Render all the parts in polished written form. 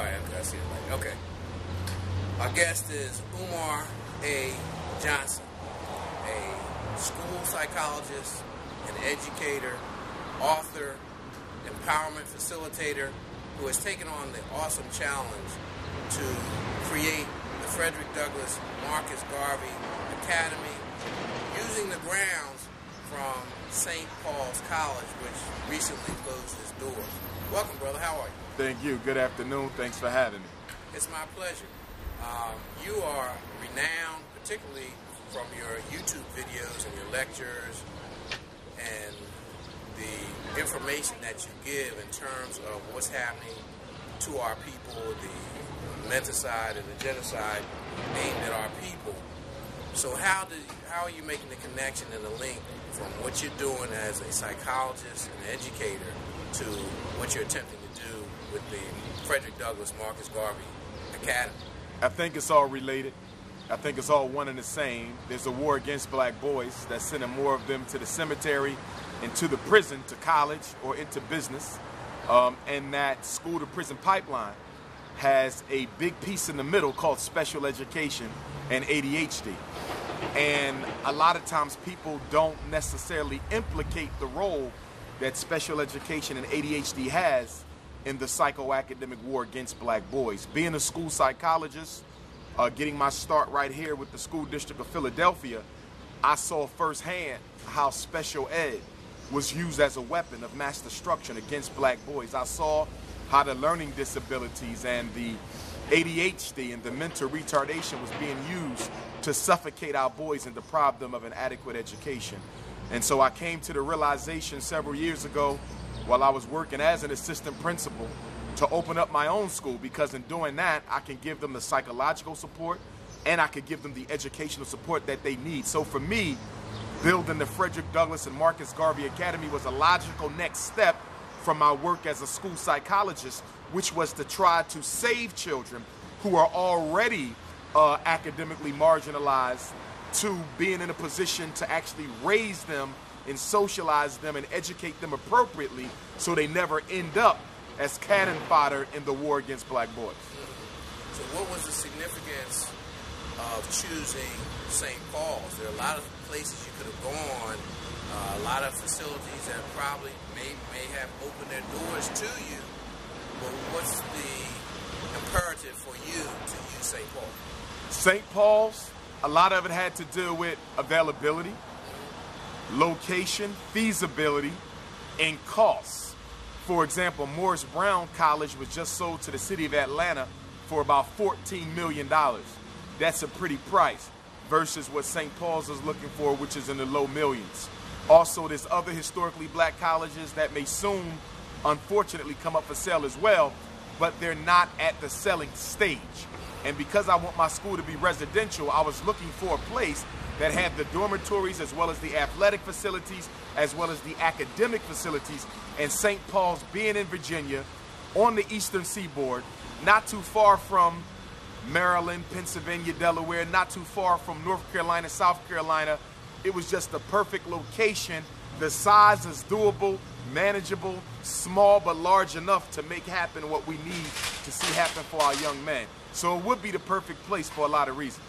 right, I see it. Okay. Our guest is Umar A Johnson, a school psychologist, an educator, author, empowerment facilitator, who has taken on the awesome challenge to create the Frederick Marcus Garvey Academy using the grounds from St. Paul's College, which recently closed its doors. Welcome, brother. How are you? Thank you. Good afternoon. Thanks for having me. It's my pleasure. You are renowned, particularly from your YouTube videos and your lectures and the information that you give in terms of what's happening to our people, the menticide and the genocide aimed at our people. So how are you making the connection and the link from what you're doing as a psychologist and educator to what you're attempting to do with the Frederick Marcus Garvey Academy? I think it's all related. I think it's all one and the same. There's a war against black boys that's sending more of them to the cemetery, into the prison, to college, or into business. And that school-to-prison pipeline has a big piece in the middle called special education and ADHD. And a lot of times people don't necessarily implicate the role that special education and ADHD has in the psychoacademic war against black boys. Being a school psychologist, getting my start right here with the School District of Philadelphia, I saw firsthand how special ed was used as a weapon of mass destruction against black boys. I saw how the learning disabilities and the ADHD and the mental retardation was being used to suffocate our boys and deprive them of an adequate education. And so I came to the realization several years ago while I was working as an assistant principal to open up my own school, because in doing that, I can give them the psychological support and I could give them the educational support that they need. So for me, building the Frederick Douglass and Marcus Garvey Academy was a logical next step from my work as a school psychologist, which was to try to save children who are already academically marginalized to being in a position to actually raise them and socialize them and educate them appropriately so they never end up as cannon fodder in the war against black boys. So what was the significance of choosing St. Paul's? There are a lot of places you could have gone, a lot of facilities that probably may have opened their doors to you, but what's the imperative for you to use St. Paul? St. Paul's, a lot of it had to do with availability, location, feasibility, and costs. For example, Morris Brown College was just sold to the city of Atlanta for about $14 million. That's a pretty price versus what St. Paul's is looking for, which is in the low millions. Also, there's other historically black colleges that may soon, unfortunately, come up for sale as well, but they're not at the selling stage. And because I want my school to be residential, I was looking for a place that had the dormitories as well as the athletic facilities as well as the academic facilities. And St. Paul's, being in Virginia on the eastern seaboard, not too far from Maryland, Pennsylvania, Delaware, not too far from North Carolina, South Carolina, it was just the perfect location. The size is doable, manageable, small but large enough to make happen what we need to see happen for our young men. So it would be the perfect place for a lot of reasons.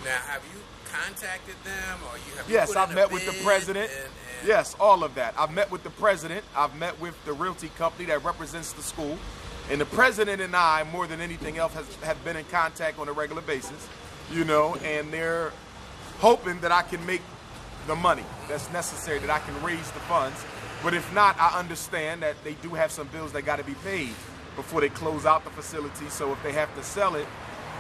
Now, have you contacted them, or have you Yes, I've met with the president. Yes, all of that. I've met with the president. I've met with the realty company that represents the school. And the president and I, more than anything else, have been in contact on a regular basis, you know, and they're hoping that I can make the money that's necessary, that I can raise the funds. But if not, I understand that they do have some bills that got to be paid before they close out the facility. So if they have to sell it,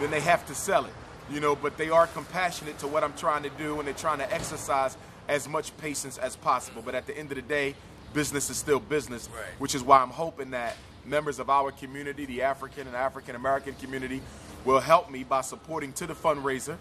then they have to sell it, you know, but they are compassionate to what I'm trying to do, and they're trying to exercise as much patience as possible. But at the end of the day, business is still business, right, which is why I'm hoping that members of our community, the African and African American community, will help me by supporting to the fundraiser,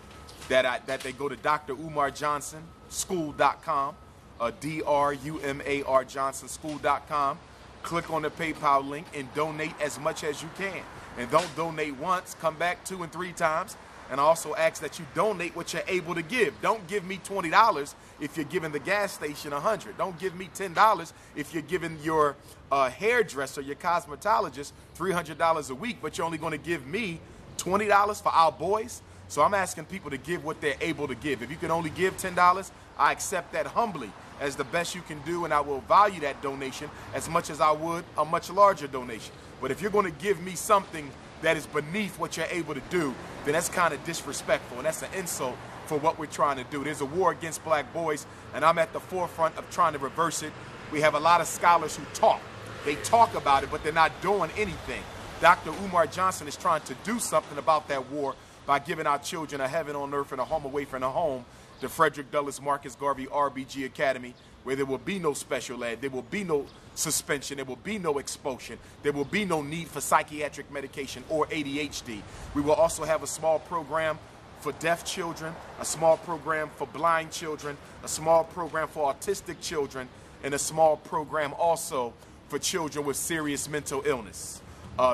that they go to Dr. Umar Johnson School.com, DRUMAR Johnson School.com, click on the PayPal link and donate as much as you can. And don't donate once, come back 2 and 3 times, And I also ask that you donate what you're able to give. Don't give me $20 if you're giving the gas station $100. Don't give me $10 if you're giving your hairdresser, your cosmetologist, $300 a week, but you're only going to give me $20 for our boys. So I'm asking people to give what they're able to give. If you can only give $10, I accept that humbly as the best you can do, and I will value that donation as much as I would a much larger donation. But if you're going to give me something that is beneath what you're able to do, then that's kind of disrespectful, and that's an insult for what we're trying to do. There's a war against black boys, and I'm at the forefront of trying to reverse it. We have a lot of scholars who talk. They talk about it, but they're not doing anything. Dr. Umar Johnson is trying to do something about that war by giving our children a heaven on earth and a home away from the home, the Frederick Garvey RBG Academy, where there will be no special ed, there will be no suspension, there will be no expulsion, there will be no need for psychiatric medication or ADHD. We will also have a small program for deaf children, a small program for blind children, a small program for autistic children, and a small program also for children with serious mental illness.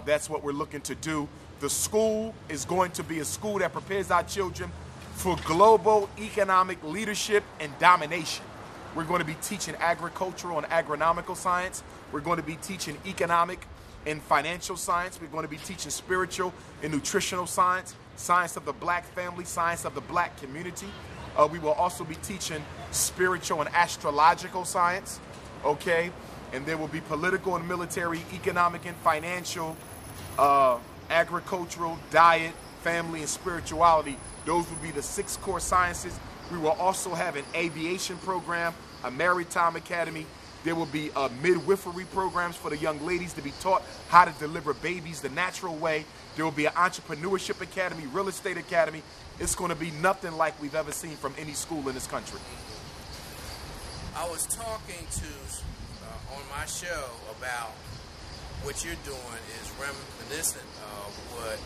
That's what we're looking to do. The school is going to be a school that prepares our children for global economic leadership and domination. We're going to be teaching agricultural and agronomical science. We're going to be teaching economic and financial science. We're going to be teaching spiritual and nutritional science, science of the black family, science of the black community. We will also be teaching spiritual and astrological science, okay? And there will be political and military, economic and financial, agricultural, diet, family, and spirituality. Those will be the 6 core sciences. We will also have an aviation program, a maritime academy. There will be midwifery programs for the young ladies to be taught how to deliver babies the natural way. There will be an entrepreneurship academy, real estate academy. It's going to be nothing like we've ever seen from any school in this country. I was talking to, on my show, about what you're doing is reminiscent of what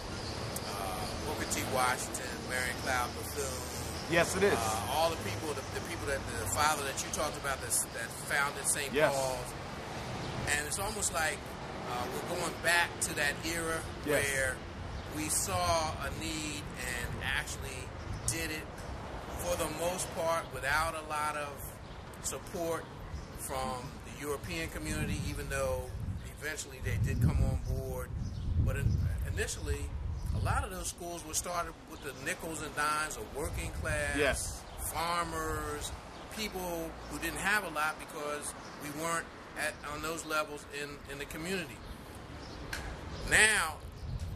Booker T. Washington, Marion Cloud Bethune, yes, it is. all the people that the father that you talked about that founded St. Yes. Paul's, and it's almost like we're going back to that era Yes. where we saw a need and actually did it for the most part without a lot of support from the European community, even though eventually they did come on board. But initially, a lot of those schools were started with the nickels and dimes of working class, Yes. farmers, people who didn't have a lot because we weren't on those levels in the community. Now,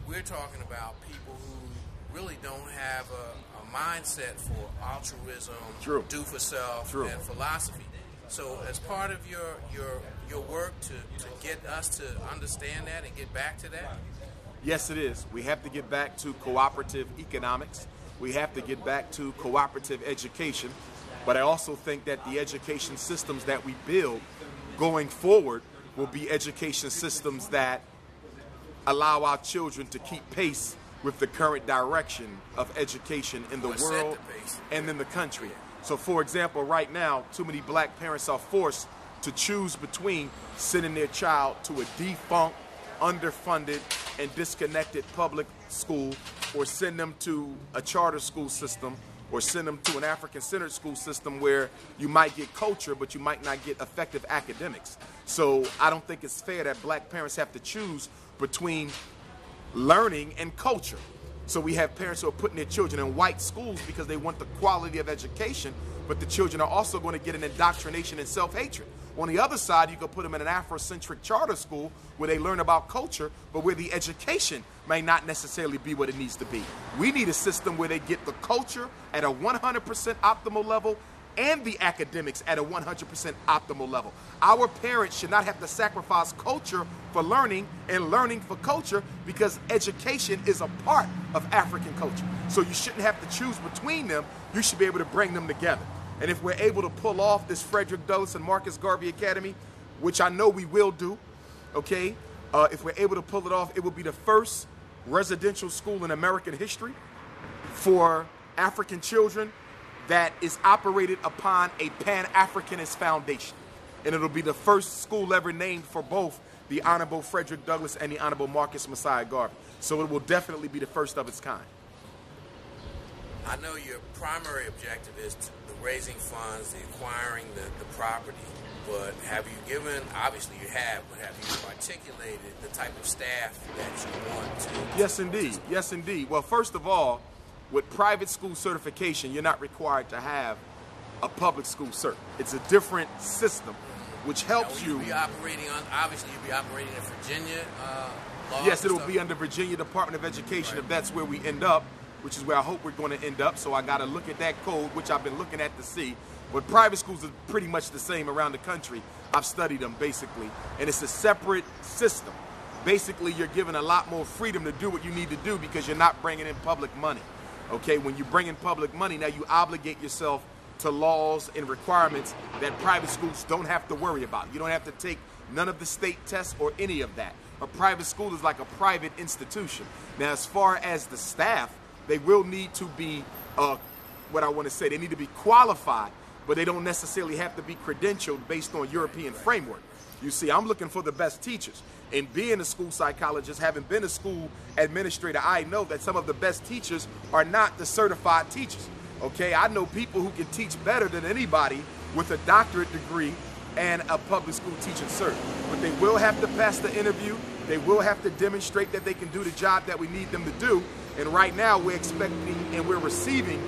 we're talking about people who really don't have a mindset for altruism, True. do for self, True. and philosophy. So as part of your work to get us to understand that and get back to that? Yes, it is. We have to get back to cooperative economics. We have to get back to cooperative education. But I also think that the education systems that we build going forward will be education systems that allow our children to keep pace with the current direction of education in the world and in the country. So, for example, right now, too many black parents are forced to choose between sending their child to a defunct, underfunded, and disconnected public school, or send them to a charter school system, or send them to an African-centered school system where you might get culture, but you might not get effective academics. So I don't think it's fair that black parents have to choose between learning and culture. So we have parents who are putting their children in white schools because they want the quality of education, but the children are also going to get an indoctrination in self-hatred. On the other side, you can put them in an Afrocentric charter school where they learn about culture, but where the education may not necessarily be what it needs to be. We need a system where they get the culture at a 100% optimal level and the academics at a 100% optimal level. Our parents should not have to sacrifice culture for learning and learning for culture, because education is a part of African culture. So you shouldn't have to choose between them. You should be able to bring them together. And if we're able to pull off this Frederick Douglass and Marcus Garvey Academy, which I know we will do, okay, if we're able to pull it off, it will be the first residential school in American history for African children that is operated upon a Pan-Africanist foundation. And it'll be the first school ever named for both the Honorable Frederick Douglass and the Honorable Marcus Messiah Garvey. So it will definitely be the first of its kind. I know your primary objective is the raising funds, the acquiring the property, but have you given, obviously you have, but have you articulated the type of staff that you want to? Yes, indeed. Yes, indeed. Well, first of all, with private school certification, you're not required to have a public school cert. It's a different system, which helps you. You'll be operating on, obviously you'll be operating in Virginia. Yes, it'll be under Virginia Department of Education, right, if that's where we end up, which is where I hope we're going to end up. So I got to look at that code, which I've been looking at to see. But private schools are pretty much the same around the country. I've studied them basically, and it's a separate system. Basically, you're given a lot more freedom to do what you need to do because you're not bringing in public money. Okay, when you bring in public money, now you obligate yourself to laws and requirements that private schools don't have to worry about. You don't have to take none of the state tests or any of that. A private school is like a private institution. Now, as far as the staff, they will need to be, what I want to say, they need to be qualified, but they don't necessarily have to be credentialed based on European framework. You see, I'm looking for the best teachers. And being a school psychologist, having been a school administrator, I know that some of the best teachers are not the certified teachers. Okay, I know people who can teach better than anybody with a doctorate degree and a public school teaching cert. But they will have to pass the interview. They will have to demonstrate that they can do the job that we need them to do. And right now we're expecting and we're receiving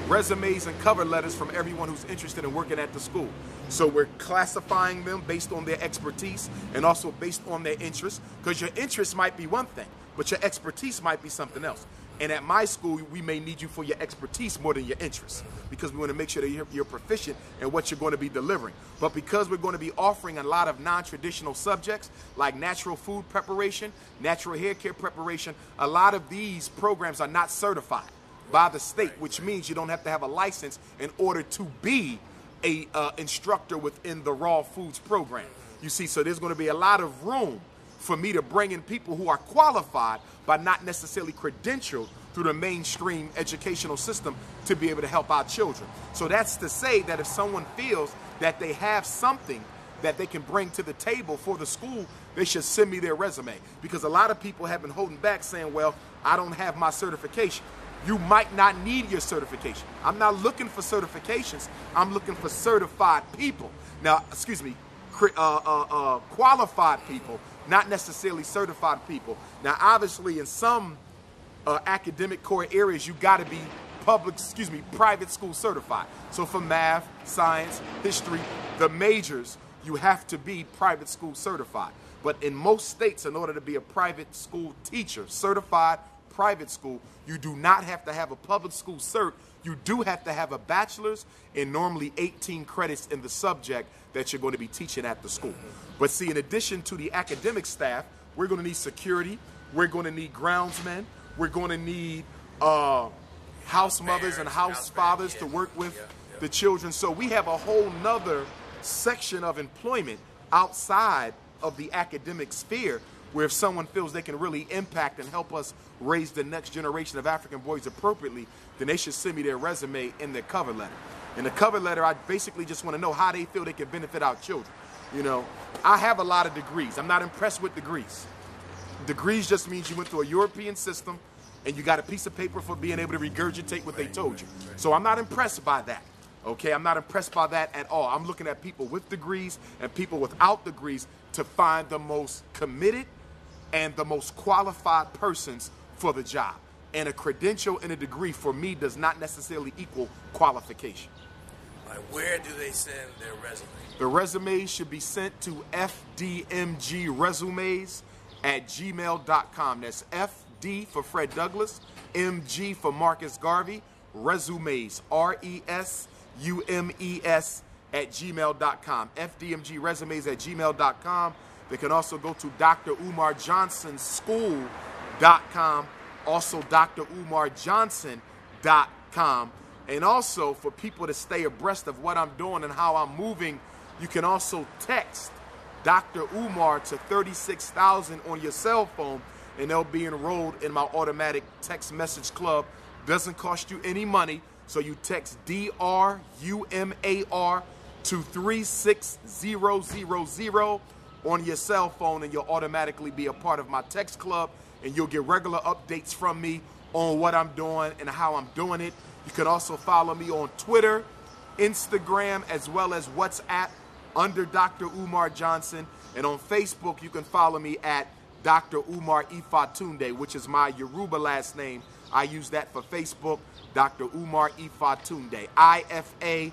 resumes and cover letters from everyone who's interested in working at the school. So we're classifying them based on their expertise and also based on their interests, because your interests might be one thing, but your expertise might be something else. And at my school, we may need you for your expertise more than your interests, because we want to make sure that you're proficient in what you're going to be delivering. But because we're going to be offering a lot of non-traditional subjects like natural food preparation, natural hair care preparation, a lot of these programs are not certified by the state, which means you don't have to have a license in order to be a instructor within the raw foods program. You see, so there's going to be a lot of room for me to bring in people who are qualified but not necessarily credentialed through the mainstream educational system to be able to help our children. So that's to say that if someone feels that they have something that they can bring to the table for the school, they should send me their resume. Because a lot of people have been holding back saying, well, I don't have my certification. You might not need your certification. I'm not looking for certifications. I'm looking for certified people. Now, excuse me, qualified people, not necessarily certified people. Now, obviously, in some academic core areas, you got to be private school certified. So for math, science, history, the majors, you have to be private school certified. But in most states, in order to be a private school teacher, certified private school, you do not have to have a public school cert. You do have to have a bachelor's and normally 18 credits in the subject that you're going to be teaching at the school. But see, in addition to the academic staff, we're going to need security, we're going to need groundsmen, we're going to need house mothers and house fathers to work with the children. So we have a whole nother section of employment outside of the academic sphere, where if someone feels they can really impact and help us raise the next generation of African boys appropriately, then they should send me their resume and their cover letter. In the cover letter, I basically just want to know how they feel they can benefit our children. You know, I have a lot of degrees. I'm not impressed with degrees. Degrees just means you went through a European system and you got a piece of paper for being able to regurgitate what they told you. So I'm not impressed by that. Okay, I'm not impressed by that at all. I'm looking at people with degrees and people without degrees to find the most committed and the most qualified persons for the job. And a credential and a degree for me does not necessarily equal qualification. Where do they send their resume? The resumes should be sent to fdmgresumes@gmail.com. That's FD for Fred Douglas, MG for Marcus Garvey, resumes, RESUMES @gmail.com. fdmgresumes@gmail.com. They can also go to Dr. Umar Johnson School.com, also drumarjohnson.com. And also, for people to stay abreast of what I'm doing and how I'm moving, you can also text Dr. Umar to 36,000 on your cell phone, and they'll be enrolled in my automatic text message club. Doesn't cost you any money, so you text DRUMAR to 36000 on your cell phone, and you'll automatically be a part of my text club, and you'll get regular updates from me on what I'm doing and how I'm doing it. You can also follow me on Twitter, Instagram, as well as WhatsApp under Dr. Umar Johnson. And on Facebook, you can follow me at Dr. Umar Ifatunde, which is my Yoruba last name. I use that for Facebook, Dr. Umar Ifatunde, Ifatunde.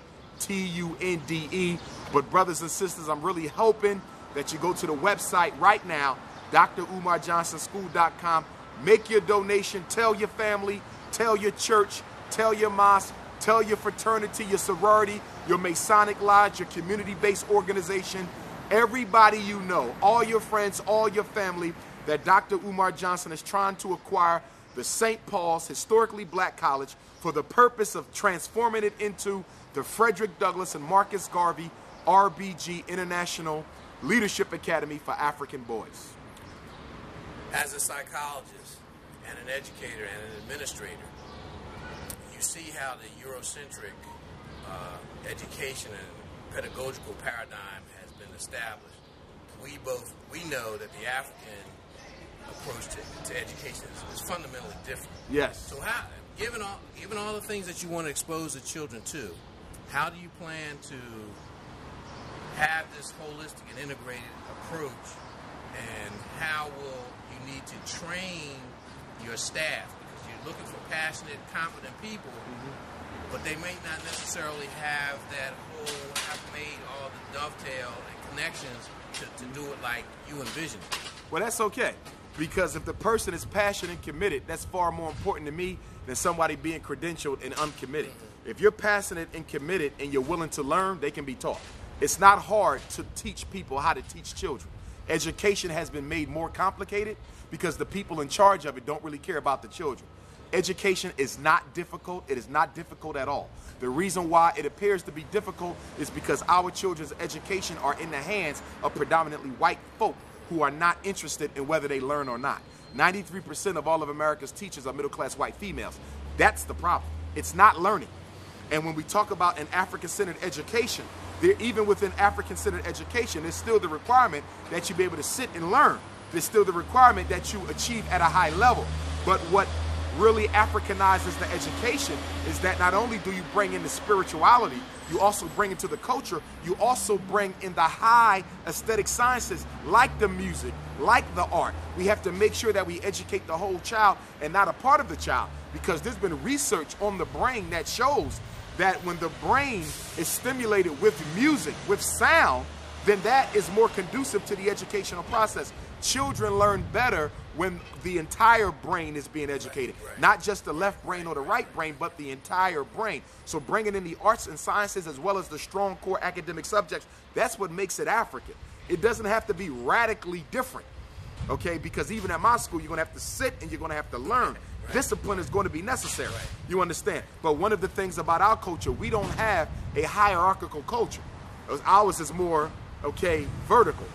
But brothers and sisters, I'm really hoping that you go to the website right now, drumarjohnsonschool.com. Make your donation. Tell your family, tell your church, tell your mosque, tell your fraternity, your sorority, your Masonic lodge, your community-based organization, everybody you know, all your friends, all your family, that Dr. Umar Johnson is trying to acquire the St. Paul's Historically Black College for the purpose of transforming it into the Frederick Douglass and Marcus Garvey RBG International Leadership Academy for African boys. As a psychologist and an educator and an administrator, you see how the Eurocentric education and pedagogical paradigm has been established. We know that the African approach to education is fundamentally different. Yes. So how, given all the things that you want to expose the children to, how do you plan to have this holistic and integrated approach, and how will you need to train your staff? Because you're looking for passionate, competent people, but they may not necessarily have made all the dovetail and connections to do it like you envision it. Well, that's okay, because if the person is passionate and committed, that's far more important to me than somebody being credentialed and uncommitted. If you're passionate and committed and you're willing to learn, they can be taught. It's not hard to teach people how to teach children. Education has been made more complicated because the people in charge of it don't really care about the children. Education is not difficult. It is not difficult at all. The reason why it appears to be difficult is because our children's education are in the hands of predominantly white folk who are not interested in whether they learn or not. 93% of all of America's teachers are middle-class white females. That's the problem. It's not learning. And when we talk about an African-centered education, even within African-centered education, there's still the requirement that you be able to sit and learn. There's still the requirement that you achieve at a high level. But what really Africanizes the education is that not only do you bring in the spirituality, you also bring into the culture, you also bring in the high aesthetic sciences like the music, like the art. We have to make sure that we educate the whole child and not a part of the child, because there's been research on the brain that shows that when the brain is stimulated with music, with sound, then that is more conducive to the educational process. Children learn better when the entire brain is being educated. Not just the left brain or the right brain, but the entire brain. So bringing in the arts and sciences as well as the strong core academic subjects, that's what makes it African. It doesn't have to be radically different, okay? Because even at my school, you're gonna have to sit and you're gonna have to learn. Discipline is going to be necessary. You understand? But one of the things about our culture, we don't have a hierarchical culture. Ours is more, okay, vertical,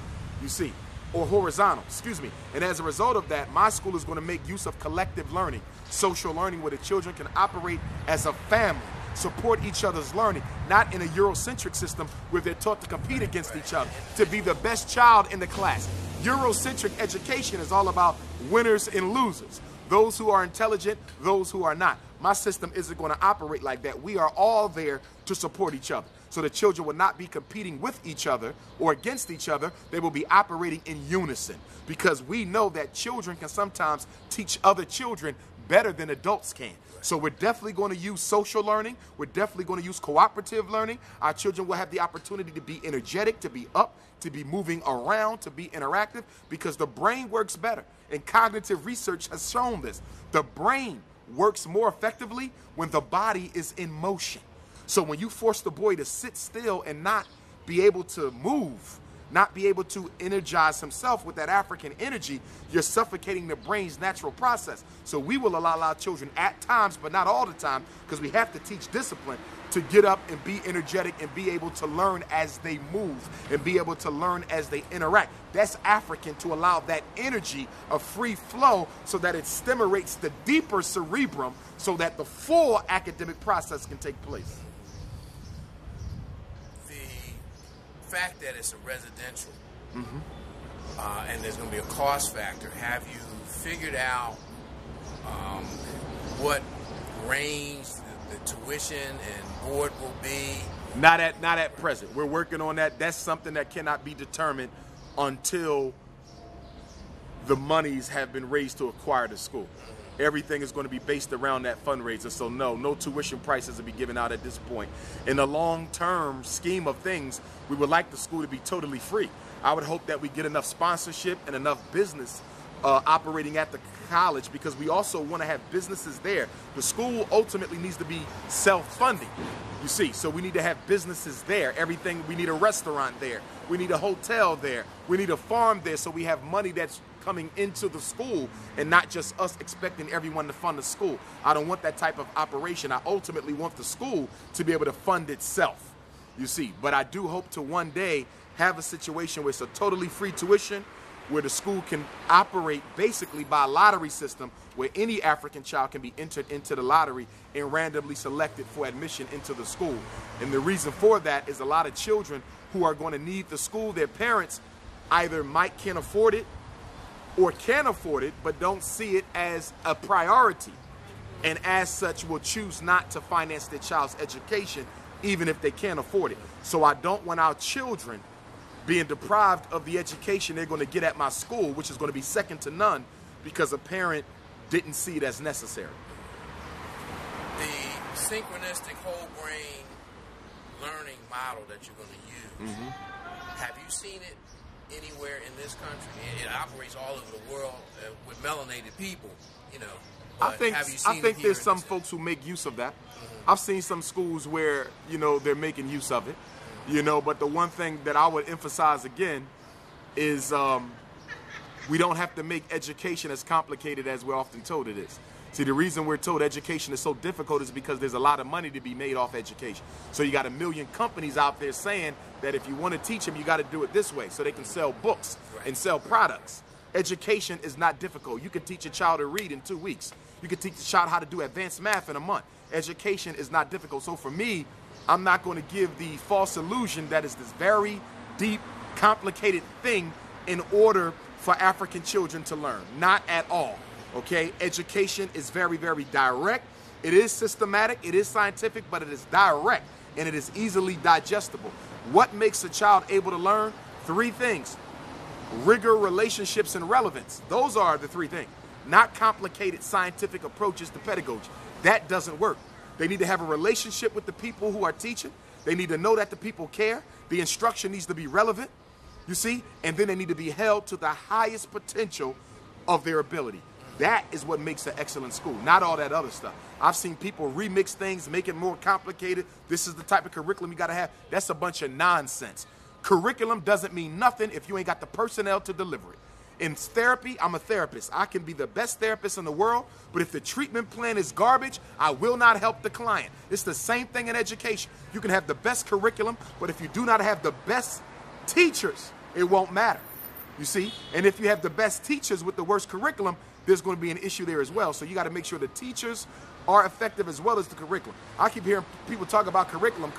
you see, or horizontal, excuse me. And as a result of that, my school is going to make use of collective learning, social learning, where the children can operate as a family, support each other's learning, not in a Eurocentric system where they're taught to compete against each other, to be the best child in the class. Eurocentric education is all about winners and losers. Those who are intelligent, those who are not. My system isn't going to operate like that. We are all there to support each other. So the children will not be competing with each other or against each other. They will be operating in unison, because we know that children can sometimes teach other children better than adults can. So we're definitely going to use social learning. We're definitely going to use cooperative learning. Our children will have the opportunity to be energetic, to be up, to be moving around, to be interactive, because the brain works better. And cognitive research has shown this. The brain works more effectively when the body is in motion. So when you force the boy to sit still and not be able to move, not be able to energize himself with that African energy, you're suffocating the brain's natural process. So we will allow our children at times, but not all the time, because we have to teach discipline, to get up and be energetic and be able to learn as they move and be able to learn as they interact. That's African, to allow that energy of free flow so that it stimulates the deeper cerebrum so that the full academic process can take place. The fact that it's a residential and there's going to be a cost factor, have you figured out what range the tuition and board will be? Not at present. We're working on that. That's something that cannot be determined until the monies have been raised to acquire the school. Everything is going to be based around that fundraiser. So no tuition prices will be given out at this point. In the long-term scheme of things, we would like the school to be totally free. I would hope that we get enough sponsorship and enough business operating at the college, because we also want to have businesses there. The school ultimately needs to be self-funding, you see. So we need to have businesses there. Everything, we need a restaurant there. We need a hotel there. We need a farm there, so we have money that's coming into the school and not just us expecting everyone to fund the school. I don't want that type of operation. I ultimately want the school to be able to fund itself, you see. But I do hope to one day have a situation where it's a totally free tuition, where the school can operate basically by a lottery system, where any African child can be entered into the lottery and randomly selected for admission into the school. And the reason for that is a lot of children who are going to need the school, their parents either can't afford it or can afford it, but don't see it as a priority, and as such will choose not to finance their child's education even if they can't afford it. So I don't want our children being deprived of the education they're going to get at my school, which is going to be second to none because a parent didn't see it as necessary. The synchronistic whole brain learning model that you're going to use, have you seen it anywhere in this country? It operates all over the world with melanated people, you know. I think there's some folks who make use of that. I've seen some schools where, you know, they're making use of it. You know, but the one thing that I would emphasize again is we don't have to make education as complicated as we're often told it is. See, the reason we're told education is so difficult is because there's a lot of money to be made off education. So you got a million companies out there saying that if you want to teach them, you got to do it this way so they can sell books and sell products. Education is not difficult. You can teach a child to read in 2 weeks. You can teach a child how to do advanced math in a month. Education is not difficult. So for me, I'm not going to give the false illusion that it's this very deep, complicated thing in order for African children to learn. Not at all, okay? Education is very, very direct. It is systematic, it is scientific, but it is direct, and it is easily digestible. What makes a child able to learn? 3 things: rigor, relationships, and relevance. Those are the 3 things. Not complicated scientific approaches to pedagogy. That doesn't work. They need to have a relationship with the people who are teaching. They need to know that the people care. The instruction needs to be relevant, you see, and then they need to be held to the highest potential of their ability. That is what makes an excellent school, not all that other stuff. I've seen people remix things, make it more complicated. This is the type of curriculum you got to have. That's a bunch of nonsense. Curriculum doesn't mean nothing if you ain't got the personnel to deliver it. In therapy, I'm a therapist. I can be the best therapist in the world, but if the treatment plan is garbage, I will not help the client. It's the same thing in education. You can have the best curriculum, but if you do not have the best teachers, it won't matter, you see? And if you have the best teachers with the worst curriculum, there's going to be an issue there as well. So you got to make sure the teachers are effective as well as the curriculum. I keep hearing people talk about curriculum.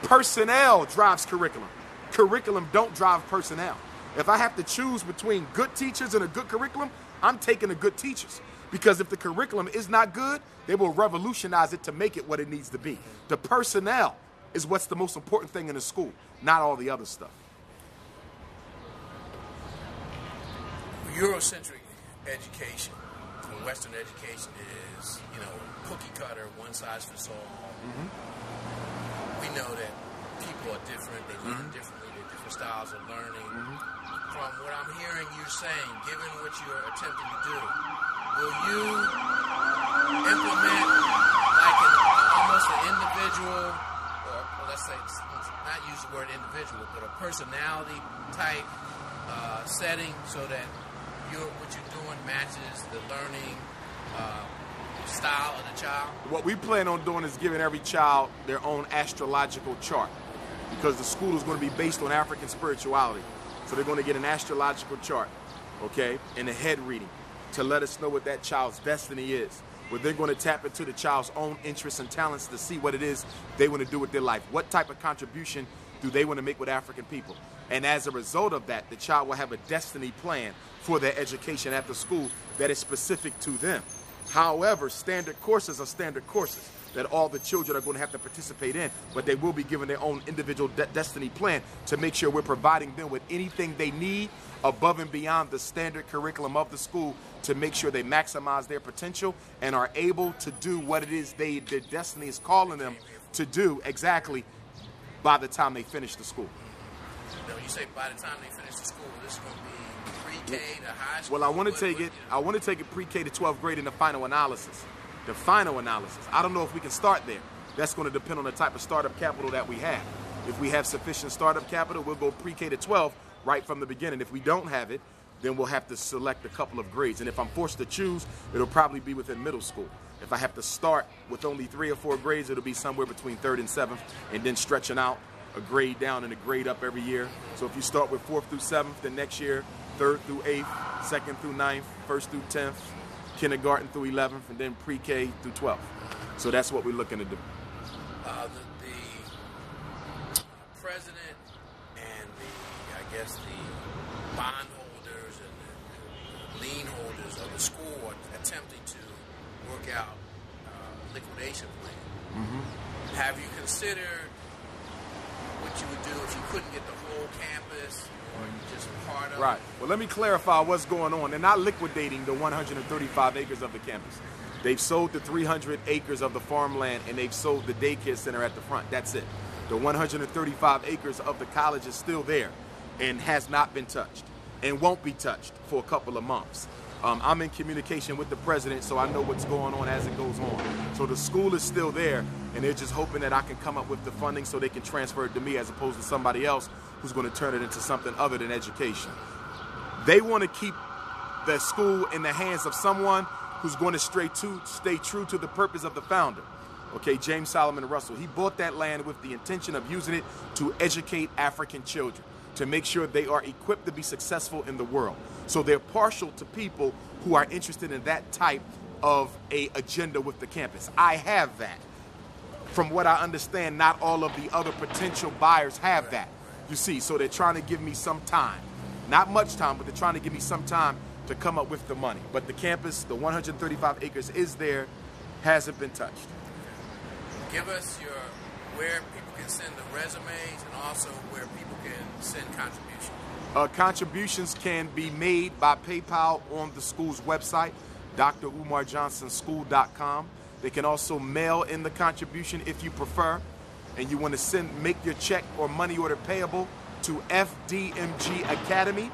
Personnel drives curriculum. Curriculum don't drive personnel. If I have to choose between good teachers and a good curriculum, I'm taking the good teachers. Because if the curriculum is not good, they will revolutionize it to make it what it needs to be. The personnel is what's the most important thing in the school, not all the other stuff. Eurocentric education, Western education is, you know, cookie cutter, one size fits all. We know that people are different, they learn differently, they're different styles of learning. From what I'm hearing you saying, given what you're attempting to do, will you implement like almost an individual, or let's say, not use the word individual, but a personality type setting so that what you're doing matches the learning style of the child? What we plan on doing is giving every child their own astrological chart, because the school is going to be based on African spirituality. So they're going to get an astrological chart, okay, and a head reading to let us know what that child's destiny is. Where they're going to tap into the child's own interests and talents to see what it is they want to do with their life. What type of contribution do they want to make with African people? And as a result of that, the child will have a destiny plan for their education at the school that is specific to them. However, standard courses are standard courses that all the children are going to have to participate in, but they will be given their own individual destiny plan to make sure we're providing them with anything they need above and beyond the standard curriculum of the school to make sure they maximize their potential and are able to do what it is their destiny is calling them to do exactly by the time they finish the school. Now, when you say by the time they finish the school, this is going to be pre-K to high school? Well, I want to take it pre-K to 12th grade in the final analysis. The final analysis. I don't know if we can start there. That's going to depend on the type of startup capital that we have. If we have sufficient startup capital, we'll go pre-K to 12 right from the beginning. If we don't have it, then we'll have to select a couple of grades. And if I'm forced to choose, it'll probably be within middle school. If I have to start with only 3 or 4 grades, it'll be somewhere between 3rd and 7th, and then stretching out a grade down and a grade up every year. So if you start with 4th through 7th, then next year, 3rd through 8th, 2nd through 9th, 1st through 10th, kindergarten through 11th, and then pre-K through 12th. So that's what we're looking to do. The president and the bondholders and the lien holders of the school are attempting to work out a liquidation plan. Mm-hmm. Have you considered what you would do if you couldn't get the whole campus or just part of it? Right. Well, let me clarify what's going on. They're not liquidating the 135 acres of the campus. They've sold the 300 acres of the farmland, and they've sold the daycare center at the front. That's it. The 135 acres of the college is still there and has not been touched and won't be touched for a couple of months. I'm in communication with the president, so I know what's going on as it goes on. So the school is still there, and they're just hoping that I can come up with the funding so they can transfer it to me as opposed to somebody else who's going to turn it into something other than education. They want to keep the school in the hands of someone who's going to stay true to the purpose of the founder. Okay, James Solomon Russell. He bought that land with the intention of using it to educate African children, to make sure they are equipped to be successful in the world. So they're partial to people who are interested in that type of a agenda with the campus. I have that. From what I understand, not all of the other potential buyers have that. You see, so they're trying to give me some time. Not much time, but they're trying to give me some time to come up with the money. But the campus, the 135 acres is there, hasn't been touched. Give us where people can send the resumes and also where people can send contributions. Contributions can be made by PayPal on the school's website, drumarjohnsonschool.com. They can also mail in the contribution if you prefer, and you want to make your check or money order payable to FD MG Academy,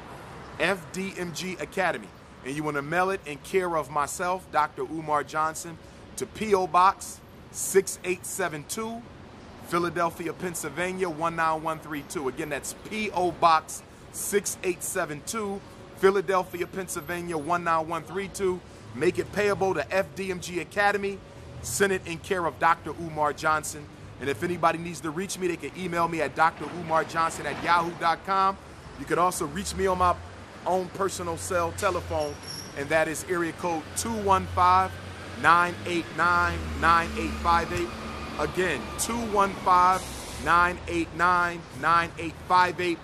FD MG Academy. And you want to mail it in care of myself, Dr. Umar Johnson, to P.O. Box 6872, Philadelphia, Pennsylvania 19132. Again, that's P.O. Box 6872, Philadelphia, Pennsylvania 19132. Make it payable to FDMG Academy. Send it in care of Dr. Umar Johnson. And if anybody needs to reach me, they can email me at drumarjohnson@yahoo.com. You can also reach me on my own personal cell telephone, and that is area code 215-989-9858. Again, 215-989-9858.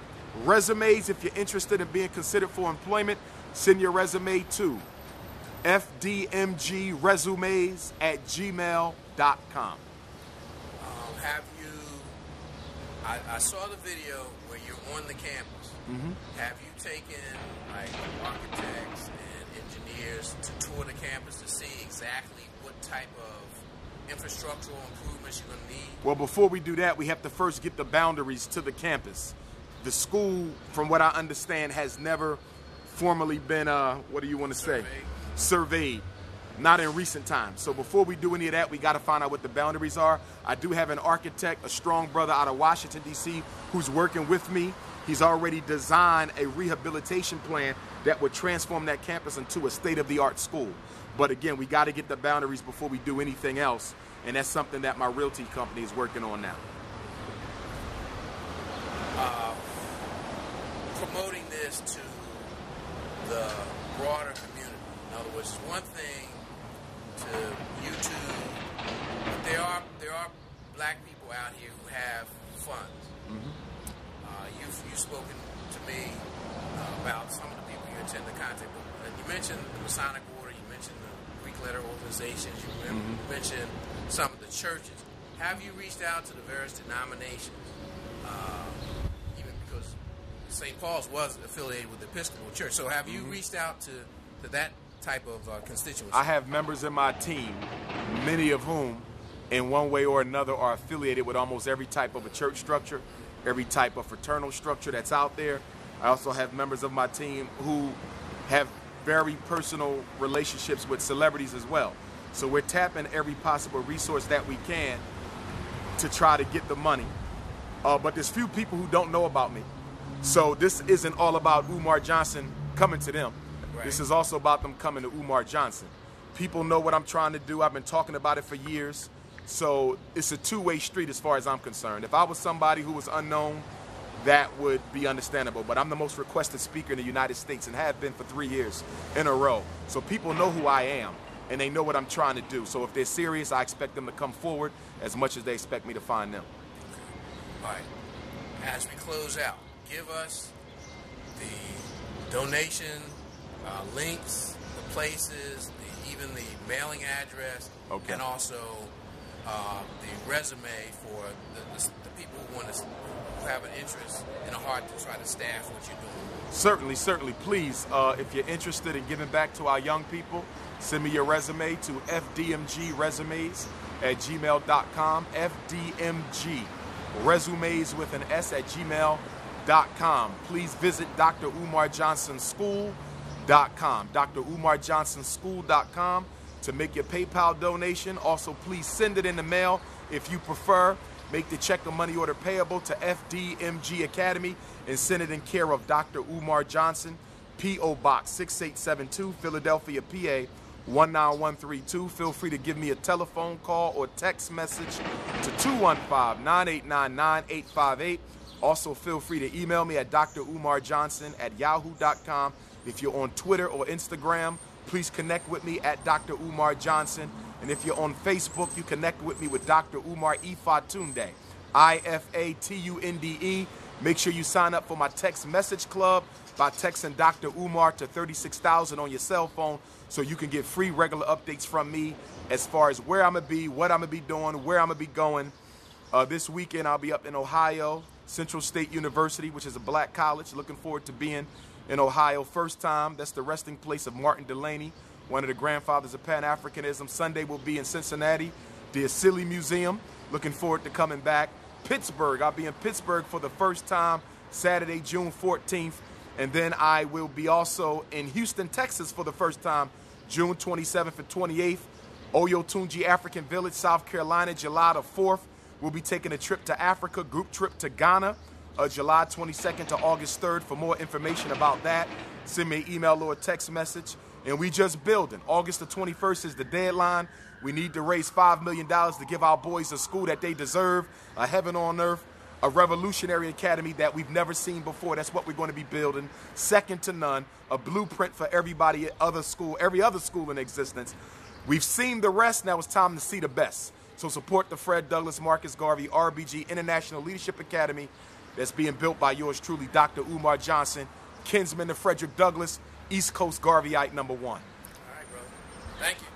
Resumes, if you're interested in being considered for employment, send your resume to fdmgresumes@gmail.com. I saw the video where you're on the campus. Mm-hmm. Have you taken like architects and engineers to tour the campus to see exactly what type of infrastructural improvements you're going to need? Well, before we do that, we have to first get the boundaries to the campus. The school, from what I understand, has never formally been, what do you want to say? Surveyed. Not in recent times. So before we do any of that, we got to find out what the boundaries are. I do have an architect, a strong brother out of Washington, D.C., who's working with me. He's already designed a rehabilitation plan that would transform that campus into a state-of-the-art school. But again, we got to get the boundaries before we do anything else, and that's something that my realty company is working on now. Promoting this to the broader community. In other words, it's one thing to YouTube, but there are black people out here who have funds. Mm-hmm. You've spoken to me about some of the people you intend to contact. And you mentioned the Masonic Order, you mentioned the Greek black-letter organizations. You mentioned some of the churches. Have you reached out to the various denominations? Even because St. Paul's was affiliated with the Episcopal Church. So have you reached out to that type of constituency? I have members in my team, many of whom, in one way or another, are affiliated with almost every type of a church structure, every type of fraternal structure that's out there. I also have members of my team who have very personal relationships with celebrities as well. So we're tapping every possible resource that we can to try to get the money. But there's few people who don't know about me. So this isn't all about Umar Johnson coming to them. Right. This is also about them coming to Umar Johnson. People know what I'm trying to do. I've been talking about it for years. So it's a two-way street as far as I'm concerned. If I was somebody who was unknown, that would be understandable. But I'm the most requested speaker in the United States and have been for 3 years in a row. So people know who I am and they know what I'm trying to do. So if they're serious, I expect them to come forward as much as they expect me to find them. Okay. All right. As we close out, give us the donation links, the places, even the mailing address, okay, and also the resume for the people who have an interest and a heart to try to staff what you're doing. Certainly, certainly. Please, if you're interested in giving back to our young people, send me your resume to fdmgresumes@gmail.com. FDMG resumes with an S at gmail.com. Please visit Dr. Umar Johnson School.com. Dr. Umar Johnson School.com to make your PayPal donation. Also, please send it in the mail if you prefer. Make the check or money order payable to FD MG Academy and send it in care of Dr. Umar Johnson, P.O. Box 6872, Philadelphia, PA 19132. Feel free to give me a telephone call or text message to 215-989-9858. Also, feel free to email me at drumarjohnson@yahoo.com. If you're on Twitter or Instagram, please connect with me at Dr. Umar Johnson. And if you're on Facebook, you connect with me with Dr. Umar Ifatunde, Ifatunde. Make sure you sign up for my text message club by texting Dr. Umar to 36,000 on your cell phone so you can get free regular updates from me as far as where I'm going to be, what I'm going to be doing, where I'm going to be going. This weekend, I'll be up in Ohio, Central State University, which is a black college. Looking forward to being in Ohio first time. That's the resting place of Martin Delany, one of the grandfathers of Pan-Africanism. Sunday will be in Cincinnati, the Asili Museum. Looking forward to coming back. Pittsburgh, I'll be in Pittsburgh for the first time, Saturday, June 14th. And then I will be also in Houston, Texas for the first time, June 27th and 28th. Oyotunji African Village, South Carolina, July the 4th. We'll be taking a trip to Africa, group trip to Ghana, July 22nd to August 3rd. For more information about that, send me an email or a text message. And we just building. August the 21st is the deadline. We need to raise $5 million to give our boys a school that they deserve, a heaven on earth, a revolutionary academy that we've never seen before. That's what we're going to be building, second to none, a blueprint for everybody at every other school in existence. We've seen the rest, now it's time to see the best. So support the Fred Douglass Marcus Garvey RBG International Leadership Academy that's being built by yours truly, Dr. Umar Johnson, kinsman to Frederick Douglass, East Coast Garveyite #1. All right, brother. Thank you.